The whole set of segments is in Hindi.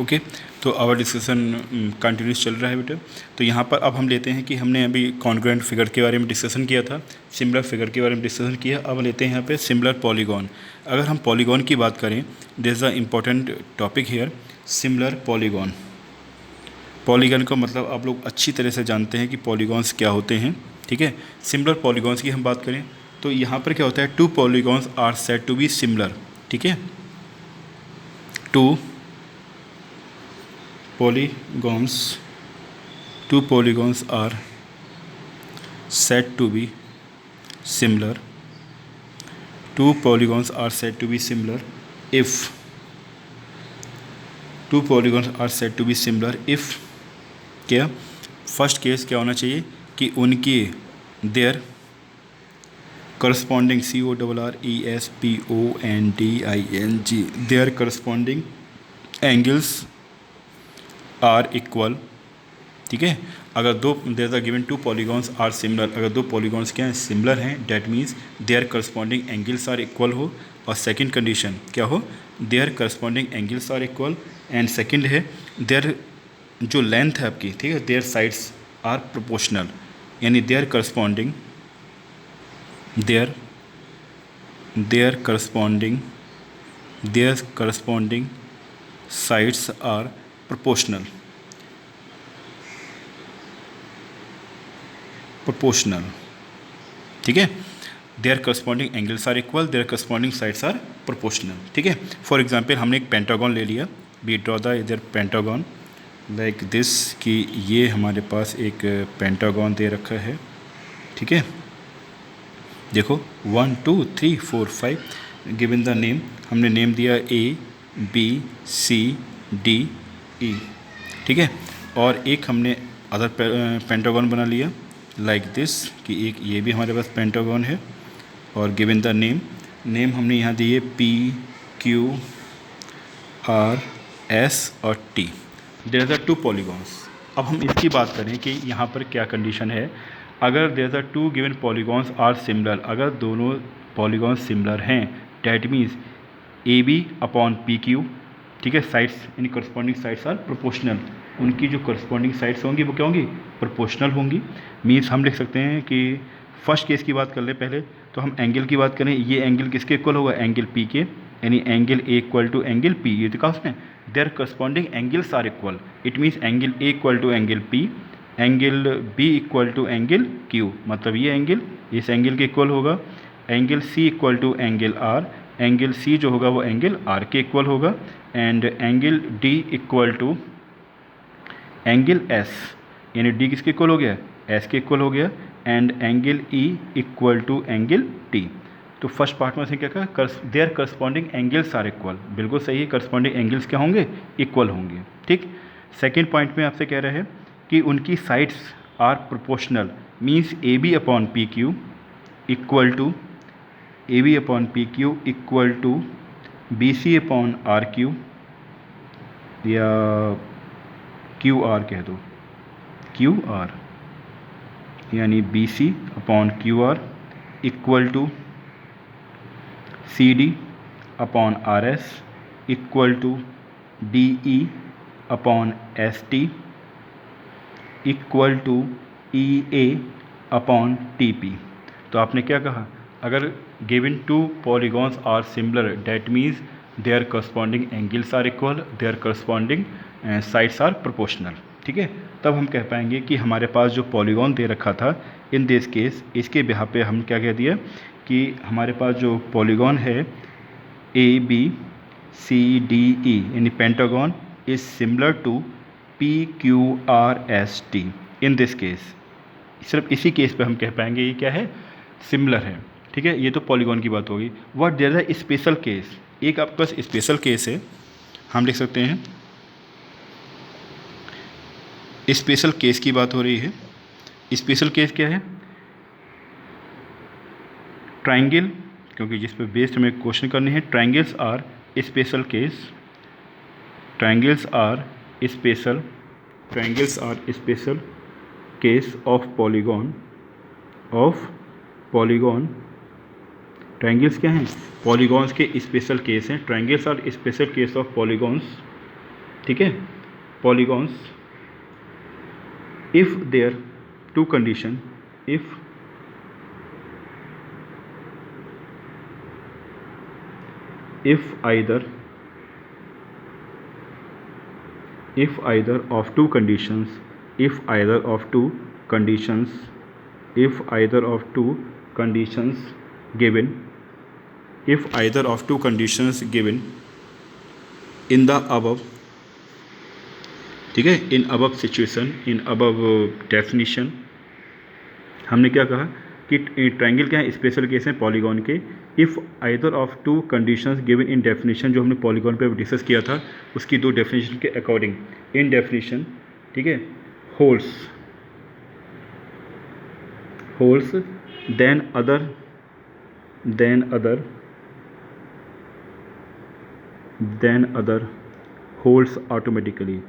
ओके, तो आवर डिस्कशन कंटिन्यूस चल रहा है बेटा। तो यहाँ पर अब हम लेते हैं कि हमने अभी कॉन्ग्रुएंट फिगर के बारे में डिस्कशन किया था, सिमिलर फिगर के बारे में डिस्कशन किया। अब लेते हैं यहाँ पे सिमिलर पॉलीगॉन। अगर हम पॉलीगॉन की बात करें, this is the important topic here, similar polygon. Polygon का मतलब आप लोग अच्छी तरह से जानते हैं कि पॉलीगॉन्स क्या होते हैं, ठीक है। सिमिलर पॉलीगॉन्स की हम बात करें तो यहाँ पर क्या होता है, two polygons are said to be similar, ठीक है। Two polygons are said to be similar. Two polygons are said to be similar if क्या फर्स्ट केस क्या होना चाहिए कि उनके their corresponding CORRESPONDING their corresponding angles are equal, ठीक है। अगर दो there are given two polygons are similar, अगर दो पॉलीगॉन्स क्या हैं, सिमिलर हैं, that means their corresponding angles are equal हो। और सेकंड कंडीशन क्या हो, their corresponding angles are equal. And second है देयर जो लेंथ है आपकी, ठीक है, देयर साइड्स आर प्रोपोर्शनल, यानी there corresponding sides are proportional, ठीक है। Their corresponding angles are equal, their corresponding sides are proportional, ठीक है। फॉर एग्जांपल हमने एक पेंटागन ले लिया, वी ड्रॉ द इधर पेंटागन लाइक दिस, कि ये हमारे पास एक पेंटागन दे रखा है, ठीक है। देखो 1 2 3 4 5 गिवन द नेम, हमने नेम दिया ABCDE, ठीक है। और एक हमने अदर पेंटागन बना लिया लाइक दिस, कि एक ये भी हमारे पास पेंटागन है। और गिवन द नेम हमने यहाँ दिए PQRS और T, there are two polygons. अब हम इसकी बात करें कि यहाँ पर क्या कंडीशन है। अगर there are two given polygons are similar, अगर दोनों पॉलीगॉन्स सिमिलर हैं, that means AB upon PQ, ठीक है, साइड्स यानी करस्पॉन्डिंग साइड्स आर प्रोपोर्शनल, उनकी जो करस्पॉन्डिंग साइड्स होंगी वो क्या होंगी, प्रोपोर्शनल होंगी। मीन्स हम लिख सकते हैं कि फर्स्ट केस की बात कर ले पहले, तो हम एंगल की बात करें, ये एंगल किसके इक्वल होगा, एंगल P के, यानी angle A equal to angle P, ये तो कहा उसने their corresponding angles are equal, it means angle A equal to angle P, angle B equal to angle Q, मतलब ये एंगल इस एंगल के इक्वल होगा, angle C equal to angle R, angle C जो होगा वो एंगल R के इक्वल होगा, and angle D equal to angle S, यानी D किसके इक्वल हो गया, S के इक्वल हो गया, and angle E equal to angle T। तो फर्स्ट पार्ट में से क्या कहा, their corresponding angles are equal, बिल्कुल सही है, करस्पॉन्डिंग एंगल्स क्या होंगे, इक्वल होंगे, ठीक। सेकेंड पॉइंट में आपसे कह रहे हैं कि उनकी sides are proportional, means AB upon PQ equal to BC upon RQ, या QR कह दो, QR यानी BC upon QR equal to CD upon RS equal to DE upon ST equal to EA upon TP। तो आपने क्या कहा, अगर given two polygons are similar, that means their corresponding angles are equal, their corresponding sides are proportional, ठीक है। तब हम कह पाएंगे कि हमारे पास जो पॉलीगॉन दे रखा था इन दिस केस, इसके बिहार पे हम क्या कह दिया कि हमारे पास जो पॉलीगॉन है ABCDE यानी pentagon is similar to PQRST in this case. सिर्फ इसी केस पे हम कह पाएंगे ये क्या है, सिमिलर है, ठीक है। ये तो पॉलीगॉन की बात होगी। What there is a special case, एक आपके पास स्पेशल केस है, हम लिख सकते हैं स्पेशल केस की बात हो रही है। स्पेशल केस क्या है, ट्राइंगल, क्योंकि जिस पे बेस्ड हमें क्वेश्चन करने हैं, triangles are special case, triangles are special case of polygon, triangles क्या हैं, पॉलीगॉन्स के स्पेशल केस हैं, triangles are special case of polygons, ठीक है, polygons if there two condition, if either of two conditions, if either of two conditions given, if either of two conditions given in the above, ठीक है, इन above सिचुएशन, इन above डेफिनीशन, हमने क्या कहा कि ट्रायंगल क्या है, स्पेशल केस है पॉलीगॉन के, if either of to conditions given in definition, जो हमने पॉलीगॉन पे डिस्कस किया था उसकी दो डेफिनेशन के अकॉर्डिंग, इन डेफिनेशन, ठीक है, holds then other holds automatically,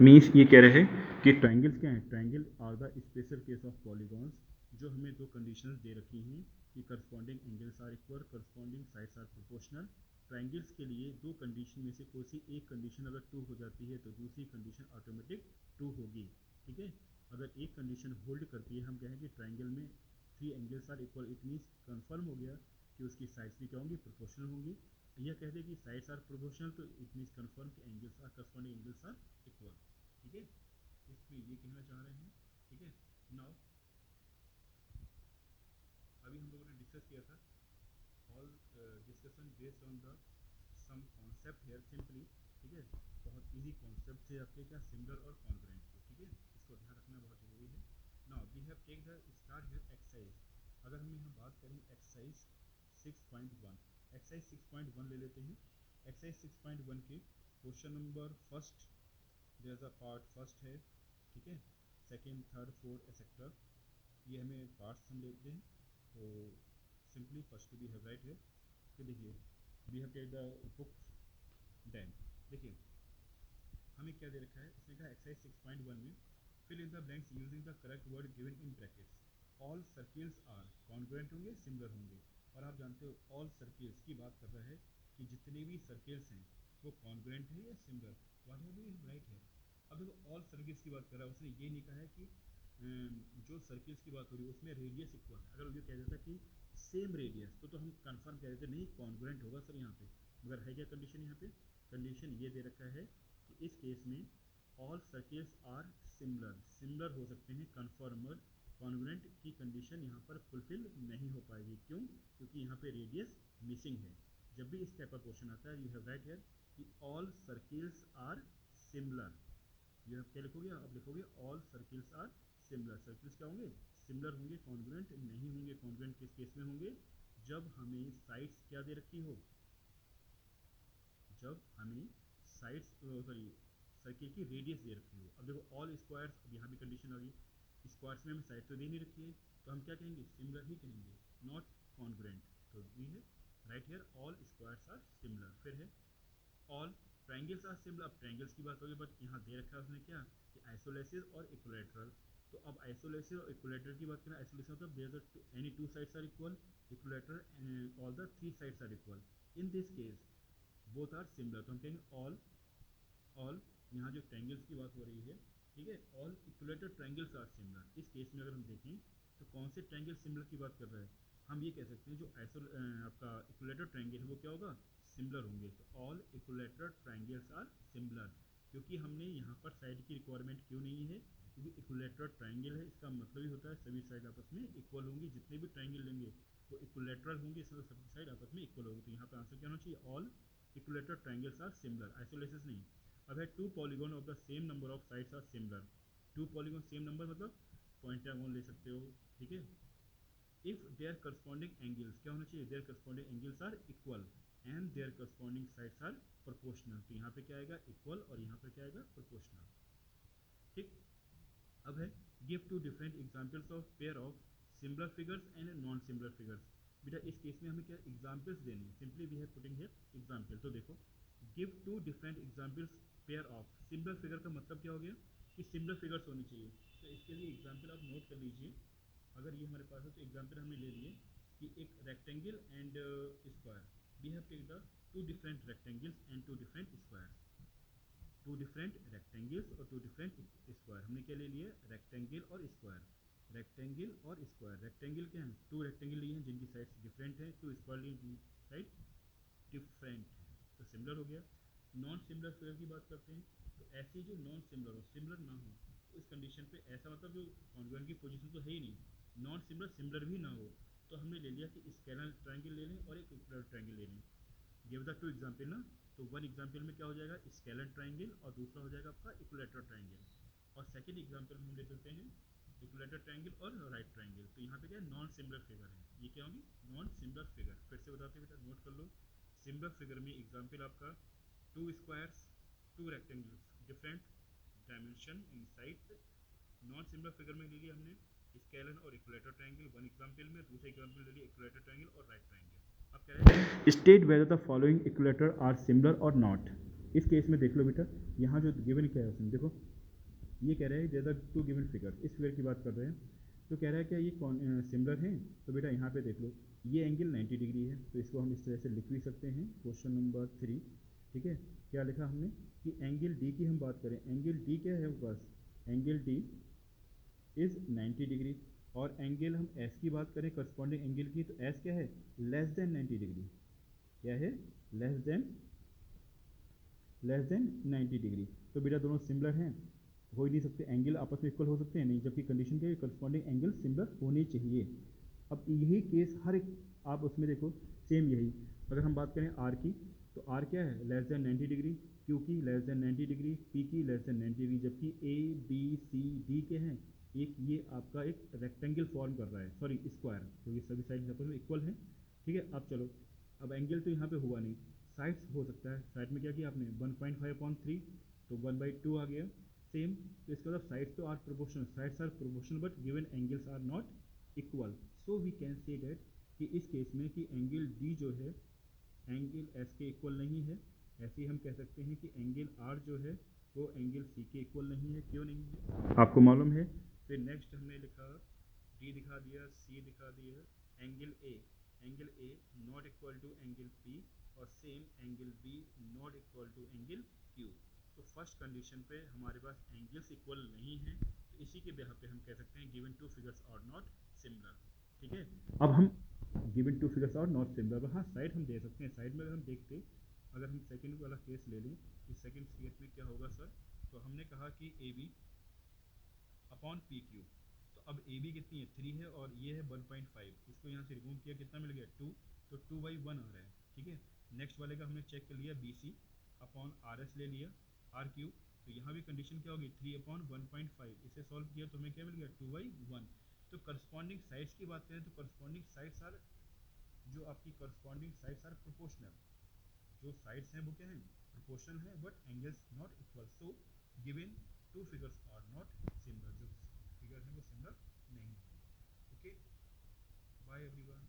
means ये कह रहे हैं कि ट्रायंगल्स क्या हैं, triangle are the special case of polygons, जो हमें दो कंडीशंस दे रखी हैं कि corresponding angles are equal, corresponding sides are proportional. Triangles के लिए दो कंडीशन में से कोई सी एक कंडीशन अगर ट्रू हो जाती है तो दूसरी कंडीशन ऑटोमेटिक ट्रू होगी, ठीक है। अगर एक कंडीशन होल्ड करती है, हम कहेंगे ट्रायंगल में three angles are equal, it means confirm हो गया कि उसकी साइड्स भी क्या होंगी, प्रोपोर्शनल होंगी। यह कहते हैं कि साइड्स आर प्रोपोर्शनल, तो इट मीन्स कन्फर्म कि angles are, corresponding angles are equal, ठीक है। इसमें ये कहना चाह रहे हैं, ठीक है। नाउ अभी हम लोगों ने डिस्कस किया था all discussion based on the some concept here simply, ठीक है। बहुत इजी कॉन्सेप्ट थे आपके, क्या, सिमिलर और कॉन्ग्रुएंट के, ठीक है। इसको ध्यान रखना बहुत जरूरी है। Now we have take the start here exercise. अगर हम यहाँ बात करें एक्सरसाइज 6.1, एक्सरसाइज 6.1 ले लेते हैं। एक्सरसाइज 6.1 के question number first, there is a part first है, ठीक है, सेकेंड, थर्ड, फोर्थ एक्सेट्रा, ये हमें पार्ट्स हम लेते हैं। तो simply first two be have write है। फिर देखिए we have take the book, then देखिए हमें क्या दे रखा है, इसने कहा एक्सरसाइज 6.1 में fill in the blanks using the correct word given in brackets. All circles are congruent होंगे, सिमिलर होंगे। और आप जानते हो ऑल सर्किल्स की बात कर रहा है कि जितने भी सर्किल्स हैं वो कॉन्ग्रुएंट है या similar, what have we write है। अब देखो ऑल सर्किल्स की बात कर रहा है, उसने ये नहीं कहा है कि जो सर्किल्स की बात हो रही है उसमें रेडियस इक्वल है। अगर ये कह देता कि सेम रेडियस तो हम कंफर्म कह देते नहीं कॉन्ग्रुएंट होगा सर यहाँ पे, मगर है क्या कंडीशन, यहाँ पे कंडीशन ये दे रखा है कि इस केस में all circles are similar, similar हो सकते हैं, कन्फर्मर कॉन्ग्रुएंट की कंडीशन यहाँ पर फुलफिल नहीं हो पाएगी। क्यों? क्योंकि यहाँ पे रेडियस मिसिंग है। जब भी इस टाइप का क्वेश्चन आता है, यू हैव राइट हियर कि all circles are similar, you have क्या लिखोगे, आप लिखोगे all circles are similar. Circles क्या होंगे, सिमिलर होंगे, कॉन्ग्रुएंट नहीं होंगे। कॉन्ग्रुएंट किस केस में होंगे, जब हमें साइड्स क्या दे रखी हो, जब हमें साइड्स सॉरी सर्किल की रेडियस दे रखी हो। अब देखो ऑल स्क्वायर्स, अब यहाँ भी कंडीशन आ गई, स्क्वायर्स में हमें साइड तो दे नहीं रखी है, तो हम क्या कहेंगे, सिमिलर ही कहेंगे, नॉट कॉन्ग्रुएंट। तो वी है write here all squares are similar. फिर है ऑल ट्रायंगल्स आर सिमिलर। अब ट्रायंगल्स की बात होगी, बट यहाँ दे रखा है उसने क्या, कि आइसोलेसिस और इक्विलैटरल। तो अब आइसोलेसिस और इक्विलैटरल की बात करें, आइसोलेसिस मतलब there are any two sides are equal, equilateral all the three sides are equal. In this case both are similar, तो हम कहेंगे ऑल यहाँ जो ट्रायंगल्स की बात हो रही है, ठीक है, all equilateral triangles are similar. इस केस में अगर हम देखें तो कौन से ट्रायंगल सिमिलर की बात कर रहा है, हम ये कह सकते हैं जो आपका इक्विलैटरल ट्रायंगल है वो क्या होगा, सिमिलर होंगे। तो all equilateral triangles are similar. क्योंकि हमने यहाँ पर साइड की रिक्वायरमेंट क्यों नहीं है, क्योंकि इक्विलैटरल ट्रायंगल है, इसका मतलब ही होता है सभी साइड आपस में इक्वल होंगी। जितने भी ट्रायंगल लेंगे वो इक्विलैटरल होंगे, इसमें सबकी साइड आपस में इक्वल होगी। तो यहाँ पर आंसर क्या होना चाहिए, all equilateral triangles are similar, isosceles नहीं। अब है two polygon of the same number of sides are similar. Two polygon same number मतलब पॉइंटागोन ले सकते हो, ठीक है। इफ देयर करस्पॉन्डिंग एंगल्स क्या होना चाहिए, their corresponding angles are equal and their corresponding sides are proportional. तो यहाँ पे क्या आएगा, इक्वल, और यहाँ पे क्या आएगा, प्रोपोर्शनल, ठीक। अब है give two different examples of pair of similar figures and non similar figures. बेटा इस केस में हमें क्या एग्जांपल्स देने हैं, simply we have putting here example. तो देखो give two different examples pair of similar figure का मतलब क्या हो गया कि सिमिलर फिगर्स होनी चाहिए। तो इसके लिए एग्जांपल आप नोट कर लीजिए। अगर ये हमारे पास है तो एग्जाम्पल हमने ले लिए कि एक rectangle and square, we have take the two different rectangles and two different squares, two different rectangles और टू डिफरेंट स्क्वायर। हमने क्या ले लिया, रेक्टेंगल और स्क्वायर, रेक्टेंगल और स्क्वायर। रेक्टेंगल क्या है, टू रेक्टेंगल लिए हैं जिनकी साइड्स डिफरेंट है, टू स्क्वायर लिए जिनकी साइड डिफरेंट है, तो सिमिलर हो गया। नॉन सिमिलर फिगर की बात करते हैं, तो ऐसे जो नॉन सिमिलर हो, सिमिलर ना हो, तो इस कंडीशन पे ऐसा मतलब जो कॉन्ग्रुएंट की पोजीशन तो है ही नहीं, नॉन सिमिलर सिमिलर भी ना हो, तो हमने ले लिया कि स्केलर ट्रायंगल ले लें और एक इक्विलैटरल ट्रायंगल ले लें। गिव द टू एग्जांपल ना, तो वन एग्जांपल में क्या हो जाएगा, स्केलर ट्रायंगल, और दूसरा हो जाएगा आपका इक्विलैटरल ट्रायंगल। और सेकंड एग्जांपल में हम ले लेते हैं इक्विलैटरल ट्रायंगल और राइट ट्रायंगल। तो यहाँ पे क्या है, नॉन सिमिलर फिगर है, ये क्या होगी, नॉन सिमिलर फिगर। फिर से बताते बेटा, नोट कर लो। सिमिलर फिगर में एग्जांपल आपका to squares, to rectangles, different dimension in sides. Non similar figure में ले लिया हमने स्केलर और इक्विलैटरल ट्रायंगल वन एग्जांपल में, दूसरे एग्जांपल ले लिया इक्विलैटरल ट्रायंगल और राइट ट्रायंगल। अब कह रहे हैं state whether the following equilateral are similar और नॉट। इस केस में देख लो बेटा, यहाँ जो गिवन क्या है उसमें देखो, ये कह रहा है there are two given figure, इस फिगर की बात कर रहे हैं, तो कह रहा है क्या ये सिमिलर हैं। तो बेटा यहाँ पे देख लो, ये एंगल 90 डिग्री है, तो इसको हम इस तरह से लिख भी सकते हैं, क्वेश्चन नंबर 3। ठीक है, क्या लिखा हमने कि एंगल डी की हम बात करें, एंगल डी क्या है बस, एंगल डी इज़ 90 डिग्री, और एंगल हम एस की बात करें करस्पॉन्डिंग एंगल की, तो एस क्या है, लेस देन 90 डिग्री, क्या है, लेस देन 90 डिग्री। तो बेटा दोनों सिमिलर हैं, हो ही नहीं सकते, एंगल आपस में इक्वल हो सकते हैं नहीं, जबकि कंडीशन क्या है, करस्पॉन्डिंग एंगल सिमिलर होने चाहिए। अब यही केस हर एक, आप उसमें देखो सेम यही, अगर हम बात करें आर की, तो आर क्या है, लेस देन 90 डिग्री, क्यू की लेस देन 90 डिग्री, पी की लेस देन 90 डिग्री, जबकि ए बी सी डी के हैं, एक ये आपका एक रेक्टेंगल फॉर्म कर रहा है, सॉरी स्क्वायर, क्योंकि सभी साइड आपस में इक्वल हैं। ठीक है, अब चलो, अब एंगल तो यहाँ पे हुआ नहीं, साइड्स हो सकता है, साइड में क्या किया आपने 1.5/3, तो 1/2 आ गया सेम। तो इसका मतलब साइड्स तो are proportional, sides are proportional but given angles are not equal. So we can say that कि इस केस में कि एंगल डी जो है एंगल एस के इक्वल नहीं है। ऐसे ही हम कह सकते हैं कि एंगल आर जो है वो एंगल सी के इक्वल नहीं है। क्यों नहीं है आपको मालूम है। फिर नेक्स्ट हमने लिखा डी दिखा दिया, सी दिखा दिया, angle A not equal to angle P, और same angle B not equal to angle Q. तो फर्स्ट कंडीशन पे हमारे पास एंगल्स इक्वल नहीं है, तो इसी के बेहा पे हम कह सकते हैं given two figures are not similar. ठीक है, अब हम given two figures are not similar, हाँ साइड हम दे सकते हैं, साइड में अगर हम देखते, अगर हम सेकंड वाला केस ले लें, इस सेकंड केस में क्या होगा सर, तो हमने कहा कि A B upon P Q, तो अब ए बी कितनी है 3 है, और ये है 1.5, इसको यहाँ से रिमूव किया कितना मिल गया 2, तो 2/1 आ रहा है। ठीक है, नेक्स्ट वाले का हमने चेक कर लिया B C upon R S ले लिया आर क्यू, तो यहाँ भी कंडीशन क्या होगी 3/1.5, इसे सॉल्व किया तो हमें क्या मिल गया 2/1। तो करस्पॉन्डिंग साइड्स की बात करें तो करस्पॉन्डिंग साइड्स आर, जो आपकी करस्पॉन्डिंग साइड्स आर प्रोपोर्शनल, जो साइड्स हैं वो क्या हैं, प्रोपोर्शनल है, but angles not equal. So given two figures are not similar, जो फिगर है वो सिमिलर नहीं है। Okay, bye everyone.